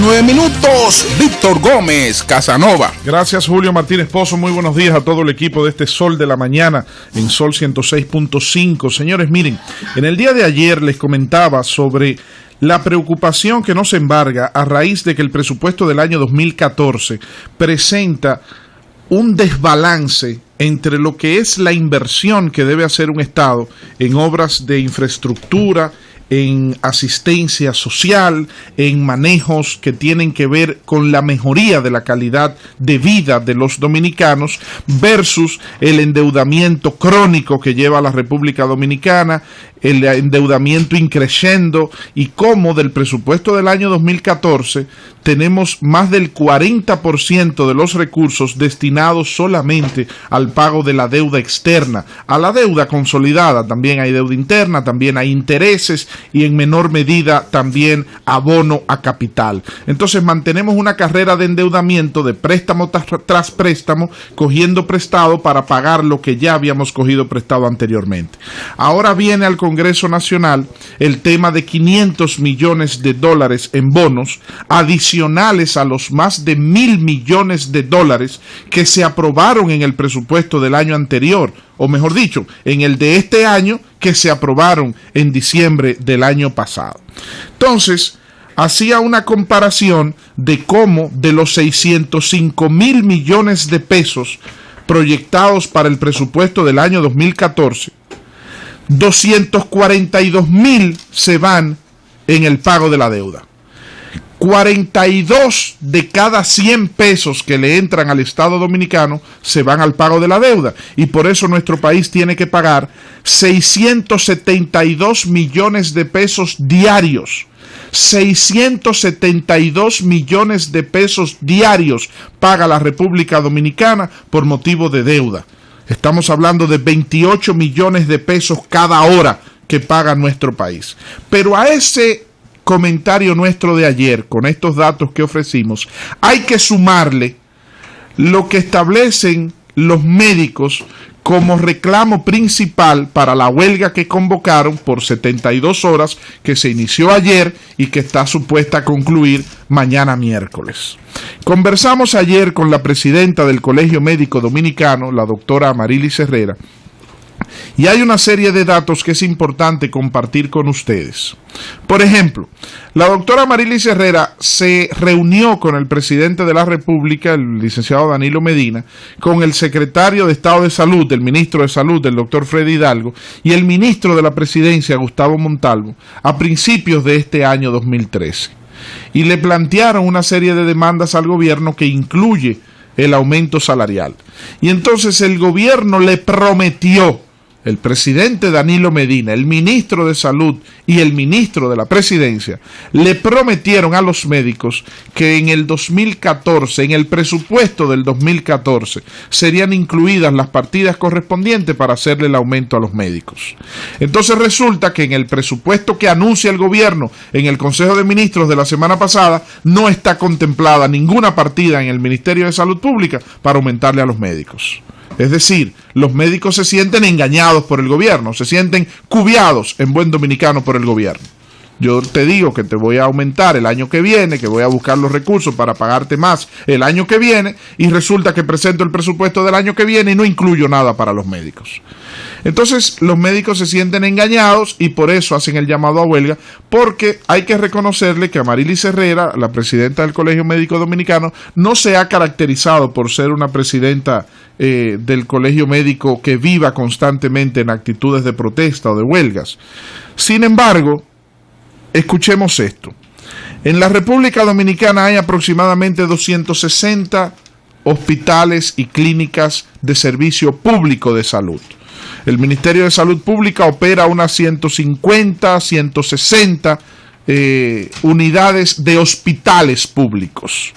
9 minutos, Víctor Gómez, Casanova. Gracias, Julio Martínez Pozo. Muy buenos días a todo el equipo de este Sol de la Mañana en Sol 106.5. Señores, miren, en el día de ayer les comentaba sobre la preocupación que nos embarga a raíz de que el presupuesto del año 2014 presenta un desbalance entre lo que es la inversión que debe hacer un Estado en obras de infraestructura, en asistencia social, en manejos que tienen que ver con la mejoría de la calidad de vida de los dominicanos, versus el endeudamiento crónico que lleva a la República Dominicana, el endeudamiento increciendo, y cómo del presupuesto del año 2014 tenemos más del 40% de los recursos destinados solamente al pago de la deuda externa. A la deuda consolidada también hay deuda interna, también hay intereses y en menor medida también abono a capital. Entonces mantenemos una carrera de endeudamiento, de préstamo tras préstamo, cogiendo prestado para pagar lo que ya habíamos cogido prestado anteriormente. Ahora viene al Congreso Nacional el tema de 500 millones de dólares en bonos adicionales a los más de 1.000 millones de dólares que se aprobaron en el presupuesto del año anterior, o mejor dicho, en el de este año, que se aprobaron en diciembre del año pasado. Entonces, hacía una comparación de cómo de los 605.000 millones de pesos proyectados para el presupuesto del año 2014, 242.000 se van en el pago de la deuda. 42 de cada 100 pesos que le entran al Estado Dominicano se van al pago de la deuda, y por eso nuestro país tiene que pagar 672 millones de pesos diarios. 672 millones de pesos diarios paga la República Dominicana por motivo de deuda. Estamos hablando de 28 millones de pesos cada hora que paga nuestro país. Pero a ese comentario nuestro de ayer, con estos datos que ofrecimos, hay que sumarle lo que establecen los médicos como reclamo principal para la huelga que convocaron por 72 horas, que se inició ayer y que está supuesta a concluir mañana miércoles. Conversamos ayer con la presidenta del Colegio Médico Dominicano, la doctora Amarilis Herrera, y hay una serie de datos que es importante compartir con ustedes. Por ejemplo, la doctora Amarilis Herrera se reunió con el presidente de la República, el licenciado Danilo Medina, con el secretario de Estado de Salud, el ministro de Salud, el doctor Freddy Hidalgo, y el ministro de la Presidencia, Gustavo Montalvo, a principios de este año 2013. Y le plantearon una serie de demandas al gobierno que incluye el aumento salarial. Y entonces el gobierno le prometió, el presidente Danilo Medina, el ministro de Salud y el ministro de la Presidencia, le prometieron a los médicos que en el 2014, en el presupuesto del 2014, serían incluidas las partidas correspondientes para hacerle el aumento a los médicos. Entonces resulta que en el presupuesto que anuncia el gobierno en el Consejo de Ministros de la semana pasada, no está contemplada ninguna partida en el Ministerio de Salud Pública para aumentarle a los médicos. Es decir, los médicos se sienten engañados por el gobierno, se sienten cubiados en buen dominicano por el gobierno. Yo te digo que te voy a aumentar el año que viene, que voy a buscar los recursos para pagarte más el año que viene, y resulta que presento el presupuesto del año que viene y no incluyo nada para los médicos. Entonces los médicos se sienten engañados y por eso hacen el llamado a huelga, porque hay que reconocerle que Amarilis Herrera, la presidenta del Colegio Médico Dominicano, no se ha caracterizado por ser una presidenta del Colegio Médico que viva constantemente en actitudes de protesta o de huelgas. Sin embargo, escuchemos esto. En la República Dominicana hay aproximadamente 260 hospitales y clínicas de servicio público de salud. El Ministerio de Salud Pública opera unas 150, 160 unidades de hospitales públicos.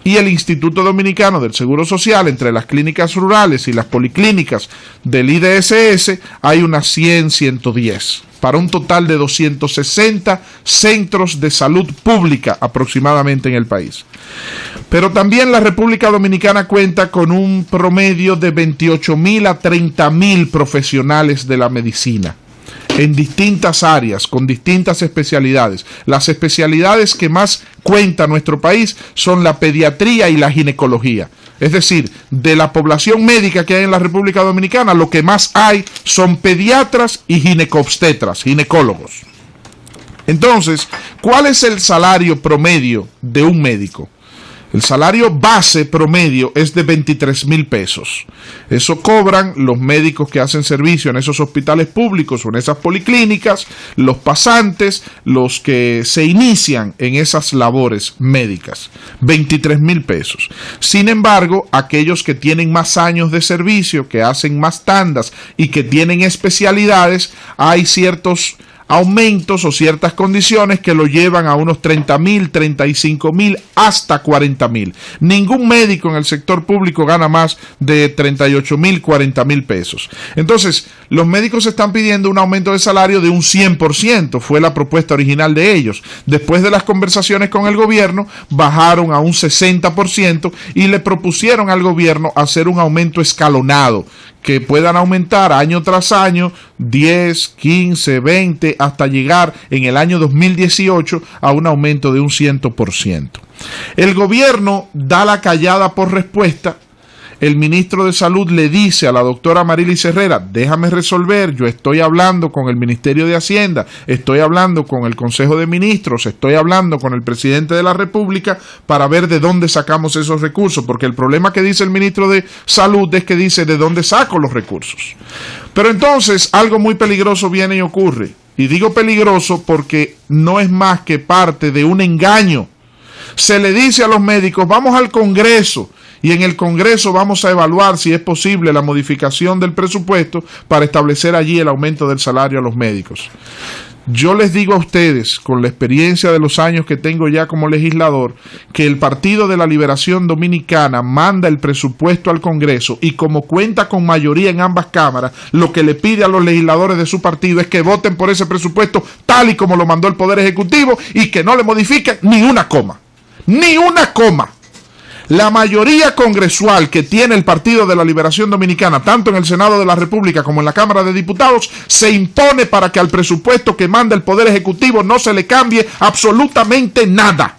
Y el Instituto Dominicano del Seguro Social, entre las clínicas rurales y las policlínicas del IDSS, hay unas 100, 110, para un total de 260 centros de salud pública aproximadamente en el país. Pero también la República Dominicana cuenta con un promedio de 28.000 a 30.000 profesionales de la medicina. en distintas áreas, con distintas especialidades. Las especialidades que más cuenta nuestro país son la pediatría y la ginecología. Es decir, de la población médica que hay en la República Dominicana, lo que más hay son pediatras y ginecobstetras, ginecólogos. Entonces, ¿cuál es el salario promedio de un médico? El salario base promedio es de 23,000 pesos. Eso cobran los médicos que hacen servicio en esos hospitales públicos o en esas policlínicas, los pasantes, los que se inician en esas labores médicas. 23,000 pesos. Sin embargo, aquellos que tienen más años de servicio, que hacen más tandas y que tienen especialidades, hay ciertos aumentos o ciertas condiciones que lo llevan a unos 30,000, 35,000, hasta 40,000. Ningún médico en el sector público gana más de 38,000, 40,000 pesos. Entonces, los médicos están pidiendo un aumento de salario de un 100%, fue la propuesta original de ellos. Después de las conversaciones con el gobierno, bajaron a un 60% y le propusieron al gobierno hacer un aumento escalonado, que puedan aumentar año tras año 10, 15, 20, hasta llegar en el año 2018 a un aumento de un 100%. El gobierno da la callada por respuesta. El ministro de Salud le dice a la doctora Amarilis Herrera, déjame resolver, yo estoy hablando con el Ministerio de Hacienda, estoy hablando con el Consejo de Ministros, estoy hablando con el Presidente de la República para ver de dónde sacamos esos recursos, porque el problema que dice el ministro de Salud es que dice de dónde saco los recursos. Pero entonces algo muy peligroso viene y ocurre, y digo peligroso porque no es más que parte de un engaño. Se le dice a los médicos, vamos al Congreso, y en el Congreso vamos a evaluar si es posible la modificación del presupuesto para establecer allí el aumento del salario a los médicos. Yo les digo a ustedes, con la experiencia de los años que tengo ya como legislador, que el Partido de la Liberación Dominicana manda el presupuesto al Congreso y como cuenta con mayoría en ambas cámaras, lo que le pide a los legisladores de su partido es que voten por ese presupuesto tal y como lo mandó el Poder Ejecutivo y que no le modifiquen ni una coma. Ni una coma. La mayoría congresual que tiene el Partido de la Liberación Dominicana, tanto en el Senado de la República como en la Cámara de Diputados, se impone para que al presupuesto que manda el Poder Ejecutivo no se le cambie absolutamente nada.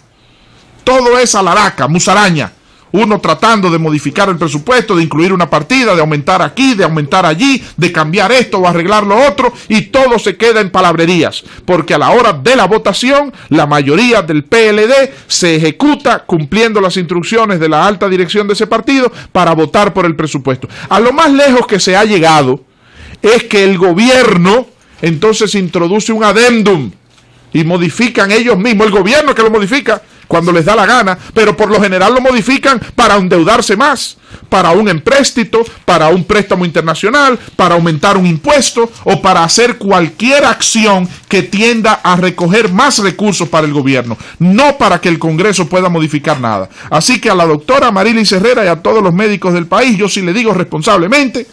Todo es alaraca, musaraña. Uno tratando de modificar el presupuesto, de incluir una partida, de aumentar aquí, de aumentar allí, de cambiar esto o arreglar lo otro, y todo se queda en palabrerías, porque a la hora de la votación, la mayoría del PLD se ejecuta cumpliendo las instrucciones de la alta dirección de ese partido para votar por el presupuesto. A lo más lejos que se ha llegado es que el gobierno entonces introduce un adendum y modifican ellos mismos, el gobierno que lo modifica cuando les da la gana, pero por lo general lo modifican para endeudarse más, para un empréstito, para un préstamo internacional, para aumentar un impuesto o para hacer cualquier acción que tienda a recoger más recursos para el gobierno, no para que el Congreso pueda modificar nada. Así que a la doctora Amarilis Herrera y a todos los médicos del país, yo sí le digo responsablemente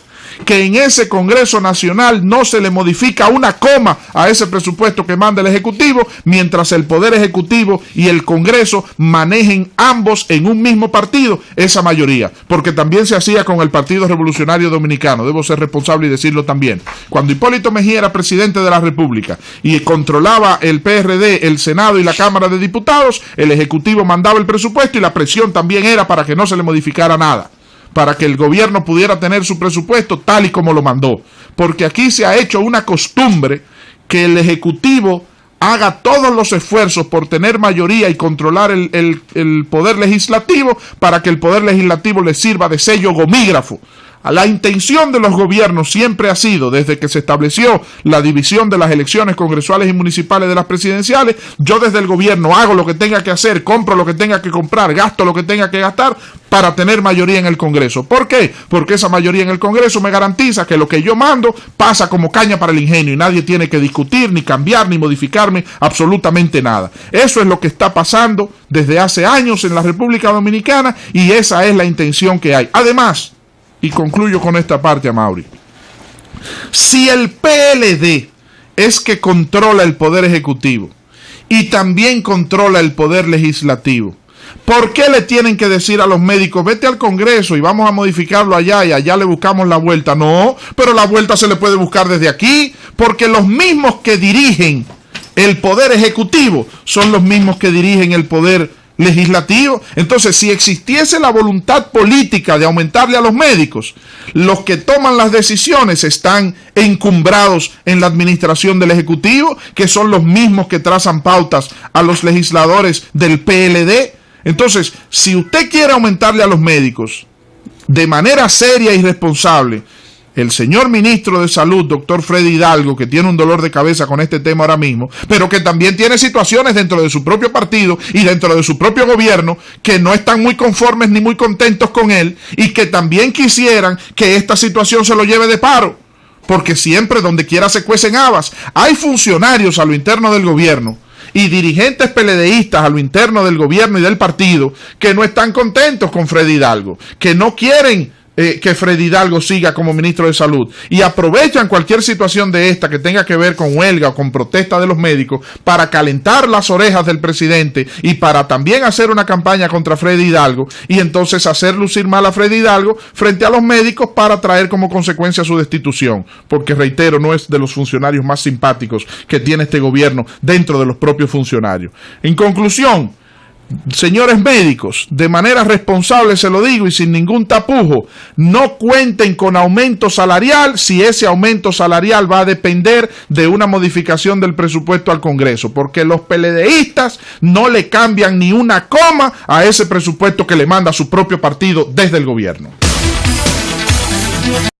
que en ese Congreso Nacional no se le modifica una coma a ese presupuesto que manda el Ejecutivo, mientras el Poder Ejecutivo y el Congreso manejen ambos en un mismo partido esa mayoría, porque también se hacía con el Partido Revolucionario Dominicano, debo ser responsable y decirlo también. Cuando Hipólito Mejía era presidente de la República y controlaba el PRD, el Senado y la Cámara de Diputados, el Ejecutivo mandaba el presupuesto y la presión también era para que no se le modificara nada, para que el gobierno pudiera tener su presupuesto tal y como lo mandó. Porque aquí se ha hecho una costumbre que el Ejecutivo haga todos los esfuerzos por tener mayoría y controlar el Poder Legislativo para que el Poder Legislativo le sirva de sello gomígrafo. La intención de los gobiernos siempre ha sido, desde que se estableció la división de las elecciones congresuales y municipales de las presidenciales, yo desde el gobierno hago lo que tenga que hacer, compro lo que tenga que comprar, gasto lo que tenga que gastar para tener mayoría en el Congreso. ¿Por qué? Porque esa mayoría en el Congreso me garantiza que lo que yo mando pasa como caña para el ingenio y nadie tiene que discutir, ni cambiar, ni modificarme absolutamente nada. Eso es lo que está pasando desde hace años en la República Dominicana y esa es la intención que hay. Además, y concluyo con esta parte, Amaury, si el PLD es que controla el Poder Ejecutivo y también controla el Poder Legislativo, ¿Por qué le tienen que decir a los médicos, vete al Congreso y vamos a modificarlo allá y allá le buscamos la vuelta? No, pero la vuelta se le puede buscar desde aquí, porque los mismos que dirigen el poder ejecutivo son los mismos que dirigen el poder legislativo. Entonces, si existiese la voluntad política de aumentarle a los médicos, los que toman las decisiones están encumbrados en la administración del Ejecutivo, que son los mismos que trazan pautas a los legisladores del PLD. Entonces, si usted quiere aumentarle a los médicos de manera seria y responsable, el señor ministro de Salud, doctor Freddy Hidalgo, que tiene un dolor de cabeza con este tema ahora mismo, pero que también tiene situaciones dentro de su propio partido y dentro de su propio gobierno que no están muy conformes ni muy contentos con él y que también quisieran que esta situación se lo lleve de paro, porque siempre donde quiera se cuecen habas. Hay funcionarios a lo interno del gobierno y dirigentes PLDistas a lo interno del gobierno y del partido que no están contentos con Freddy Hidalgo, que no quieren que Freddy Hidalgo siga como ministro de Salud y aprovechan cualquier situación de esta que tenga que ver con huelga o con protesta de los médicos para calentar las orejas del presidente y para también hacer una campaña contra Freddy Hidalgo y entonces hacer lucir mal a Freddy Hidalgo frente a los médicos para traer como consecuencia su destitución, porque reitero, no es de los funcionarios más simpáticos que tiene este gobierno dentro de los propios funcionarios. En conclusión, señores médicos, de manera responsable se lo digo y sin ningún tapujo, no cuenten con aumento salarial si ese aumento salarial va a depender de una modificación del presupuesto al Congreso, porque los PLDistas no le cambian ni una coma a ese presupuesto que le manda su propio partido desde el gobierno.